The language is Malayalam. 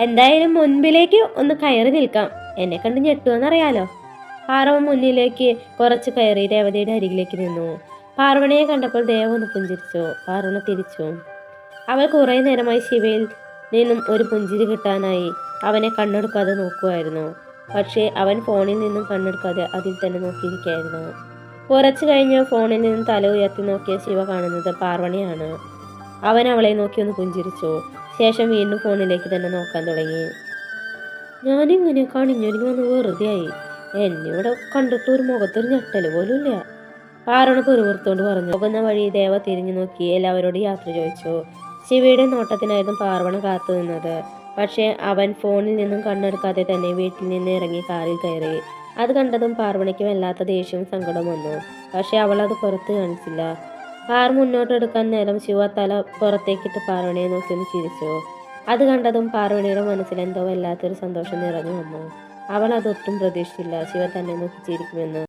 എന്തായാലും മുൻപിലേക്ക് ഒന്ന് കയറി നിൽക്കാം, എന്നെ കണ്ട് ഞെട്ടുവെന്നറിയാലോ. പാർവ മുന്നിലേക്ക് കുറച്ച് കയറി രേവതിയുടെ അരികിലേക്ക് നിന്നു. പാർവണയെ കണ്ടപ്പോൾ ദേവ ഒന്ന് പുഞ്ചിരിച്ചു. പാർവണ തിരിച്ചു. അവൾ കുറെ നേരമായി ശിവയിൽ നിന്നും ഒരു പുഞ്ചിരി കിട്ടാനായി അവനെ കണ്ണെടുക്കാതെ നോക്കുമായിരുന്നു. പക്ഷേ അവൻ ഫോണിൽ നിന്നും കണ്ണെടുക്കാതെ അതിൽ തന്നെ നോക്കിയിരിക്കുകയായിരുന്നു. കുറച്ചു കഴിഞ്ഞ് ഫോണിൽ നിന്നും തല ഉയർത്തി നോക്കിയ ശിവ കാണുന്നത് പാർവണയാണ്. അവൻ അവളെ നോക്കി ഒന്ന് പുഞ്ചിരിച്ചു. ശേഷം വീണ്ടും ഫോണിലേക്ക് തന്നെ നോക്കാൻ തുടങ്ങി. ഞാനിങ്ങനെ കണിഞ്ഞൊരുങ്ങി വന്ന് വെറുതെ ആയി. എന്നിവിടെ കണ്ടിട്ട് ഒരു മുഖത്തൊരു ഞെട്ടല് പോലും ഇല്ല, പാർവണ പെറുപുറത്തോണ്ട് പറഞ്ഞു. പോകുന്ന വഴി ദേവ തിരിഞ്ഞു നോക്കി എല്ലാവരോടും യാത്ര ചോദിച്ചു. ശിവയുടെ നോട്ടത്തിനായിരുന്നു പാർവണ കാത്തു നിന്നത്. പക്ഷേ അവൻ ഫോണിൽ നിന്നും കണ്ണെടുക്കാതെ തന്നെ വീട്ടിൽ നിന്ന് ഇറങ്ങി കാറിൽ കയറി. അത് കണ്ടതും പാർവണയ്ക്ക് വല്ലാത്ത ദേഷ്യവും സങ്കടവും വന്നു. പക്ഷെ അവൾ അത് പുറത്ത് കാണിച്ചില്ല. കാർ മുന്നോട്ടെടുക്കാൻ നേരം ശിവ തല പുറത്തേക്കിട്ട് പാർവണയെ നോക്കി ഒന്ന് ചിരിച്ചു. അത് കണ്ടതും പാർവണയുടെ മനസ്സിൽ എന്തോ വല്ലാത്തൊരു സന്തോഷം നിറഞ്ഞു വന്നു. അവൾ അതൊട്ടും പ്രതീക്ഷിച്ചില്ല ശിവ തന്നെ നോക്കി ചിരിക്കുമെന്ന്.